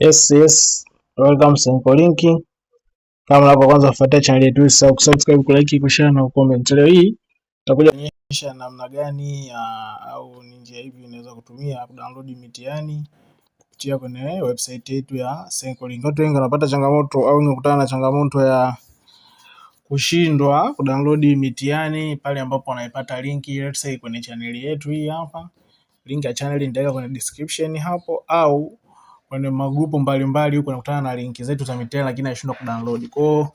Yes, welcome Senkolink. Kama unapo kwanza kufuatia channel yetu, usisahau kusubscribe, kulike, kushare na comment. Leo hii tutakuja kuonyesha namna gani au ni njia hivi unaweza kutumia kudownload mitihani kupitia kwenye website yetu ya Senkolink. Watu wengi wanapata changamoto au wanakutana na changamoto ya kushindwa kudownload mitihani pale ambapo wanaipata linki, let's say kwenye channel yetu hii hapa. Link ya channel nitaweka kwenye description hapo, au kwenye magrupu mbalimbali huko nakutana na linki zetu za mitihani lakini haishindwa kudownload. Kwa hiyo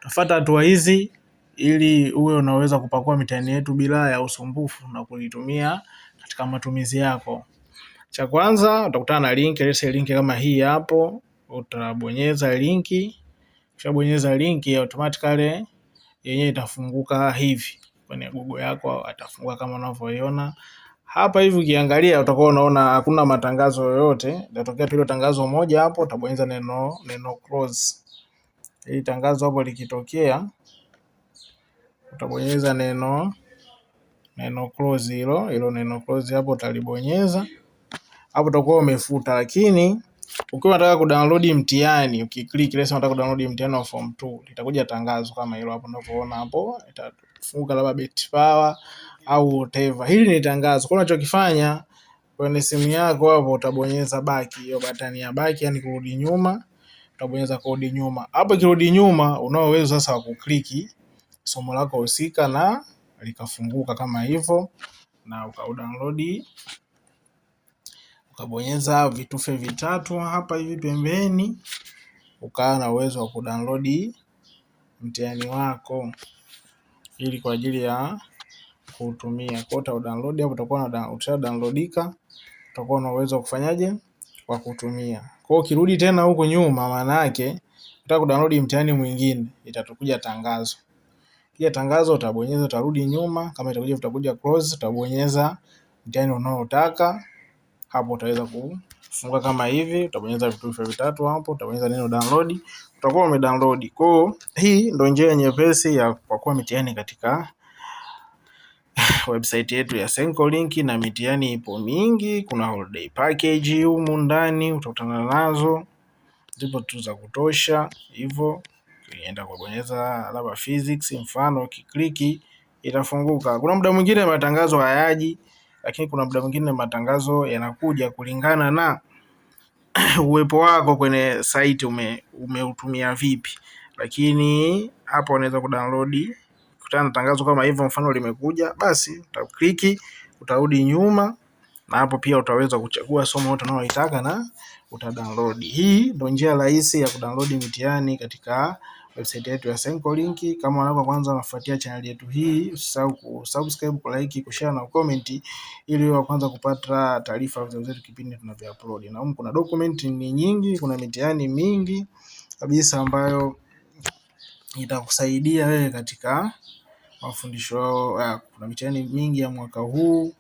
tafuata hatua hizi ili uwe unaweza kupakua mitihani yetu bila ya usumbufu na kuitumia katika matumizi yako. Cha kwanza utakutana na linki, linki kama hii hapo, utabonyeza linki. Ukishabonyeza linki automatically yenyewe itafunguka hivi kwenye Google yako, atafunguka kama unavyoiona hapa hivi. Ukiangalia utakuwa unaona hakuna matangazo yoyote, itatokea tu tangazo moja hapo, utabonyeza neno close. Hili tangazo hapo likitokea utabonyeza neno close, hilo neno close hapo utalibonyeza. Hapo utakuwa umefuta, lakini ukiwa unataka kudownload mtihani, ukiklik ile sema unataka kudownload mtihani wa form 2, litakuja tangazo kama hilo hapo unavyoona hapo, itafunguka labda BetPawa au whatever. Hili ni tangazo. Kwa unachokifanya kwenye simu yako hapo utabonyeza back, hiyo button ya back, yani kurudi nyuma, utabonyeza kurudi nyuma. Hapo kirudi nyuma unao uwezo sasa wa kukliki somo lako husika na likafunguka kama hivyo, na ukaudownload. Ukabonyeza vitufe vitatu hapa hivi pembeni, ukawa na uwezo wa kudownload mtihani wako ili kwa ajili ya kutumia. Kwa utadownload hapo, utakuwa downloadika, utakuwa na uwezo wa kufanyaje, wa kutumia. Kwa hiyo ukirudi tena huko nyuma, maana yake unataka kudownload mtihani mwingine, itatukuja tangazo. Kia tangazo utabonyeza, utarudi nyuma, kama itakuja utakuja close, utabonyeza mtihani unaotaka. Hapo utaweza kufunga kama hivi, utabonyeza vitufe vitatu hapo, utabonyeza neno download, utakuwa umedownload. Kwa hiyo hii ndio njia nyepesi ya kupakua mitihani katika website yetu ya Senkolink, na mitihani ipo mingi. Kuna holiday package humu ndani utakutana nazo, zipo tu za kutosha. Hivyo ukienda kubonyeza labda physics mfano, ukikliki itafunguka. Kuna muda mwingine matangazo hayaji, lakini kuna muda mwingine matangazo yanakuja kulingana na uwepo wako kwenye site, umeutumia vipi. Lakini hapo unaweza kudownload, kutana na tangazo kama hivyo, mfano limekuja, basi utakliki, utarudi nyuma, na hapo pia utaweza kuchagua somo lote unalotaka na utadownload. Hii ndio njia rahisi ya kudownload mitihani katika website yetu ya Senkolink. Kama unapo kwanza unafuatia channel yetu hii, usisahau kusubscribe, kulike, kushare na comment ili uwe kwanza kupata taarifa zetu kipindi tunavyoupload. Na huko kuna document ni nyingi, kuna mitihani mingi kabisa ambayo itakusaidia wewe katika mafundisho. Kuna mitihani mingi ya mwaka huu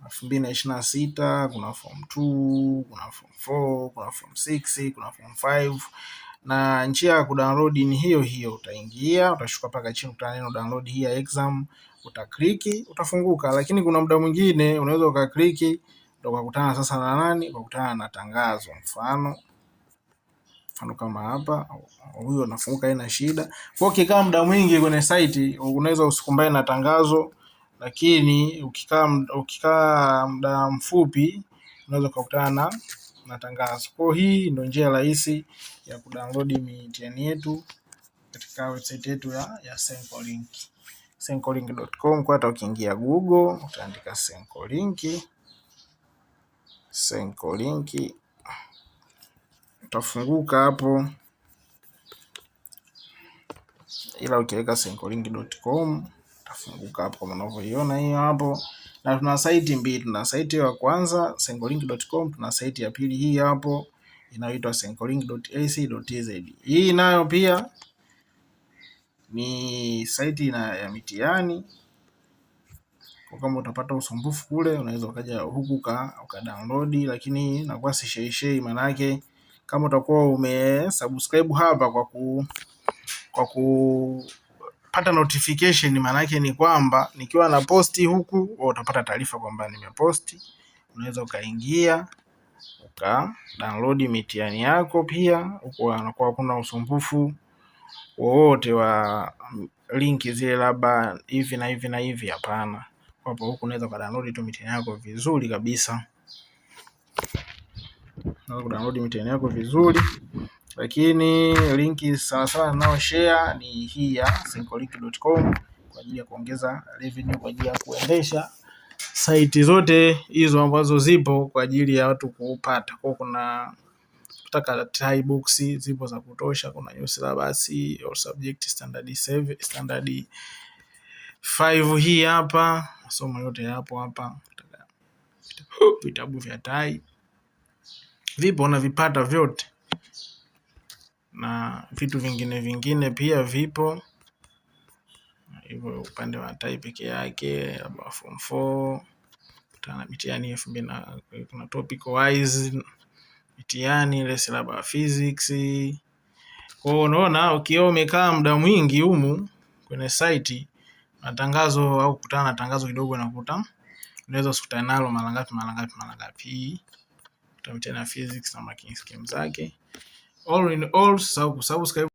2026, kuna form 2, kuna form 4, kuna form 6, kuna form 5. Na njia ya kudownload ni hiyo hiyo, utaingia, utashuka paka chini, utaona neno download here exam, utakliki, utafunguka. Lakini kuna muda mwingine unaweza ukakliki ndio ukakutana sasa na nani, ukakutana na tangazo. Mfano kama hapa, huyo anafunguka, haina shida. Kwa hiyo ukikaa muda mwingi kwenye site unaweza usikumbane na tangazo, lakini ukikaa muda mfupi unaweza kukutana na tangazo. Kwa hii ndio njia rahisi ya kudownload mitihani yetu katika website yetu ya Senkolink. Senkolink.com. Kwa hata ukiingia Google utaandika Senkolink utafunguka hapo, ila ukiweka senkolink.com utafunguka hapo kama unavyoiona hiyo hapo. Na tuna site mbili, tuna site ya kwanza senkolink.com, tuna site ya pili hii hapo inayoitwa senkolink.ac.tz. Hii nayo pia ni site ya mitihani. Kwa kama utapata usumbufu kule, unaweza ukaja huku ukadownload, lakini inakuwa si shei, maana yake kama utakuwa umesubscribe hapa kwa kupata notification, maana yake ni kwamba nikiwa na posti huku utapata taarifa kwamba nimeposti. Unaweza ukaingia uka download mitihani yako. Pia huko anakuwa hakuna usumbufu wowote wa linki zile labda hivi na hivi na hivi, hapana. Hapo huko unaweza download tu mitihani yako vizuri kabisa, na download mitihani yako vizuri. Lakini linki sana nao share ni hii ya synchrolink.com kwa ajili ya kuongeza revenue, kwa ajili ya kuendesha site zote hizo ambazo zipo kwa ajili ya watu kupata. Kwa kuna kutaka try books zipo za kutosha, kuna new syllabus or subject standard 7 standard 5 hii hapa, masomo yote yapo hapa. Vitabu vya tai vipo na vipata vyote, na vitu vingine pia vipo hivyo. Upande wa tai peke yake labda form 4 tana mitihani 2000 kuna topic wise mitihani ile syllabus physics. Kwa unaona ukiwa umekaa muda mwingi humu kwenye site, matangazo au kukutana na tangazo kidogo unakuta unaweza usikutane nalo mara ngapi. Tutamtia na physics na marking scheme zake. All in all, subscribe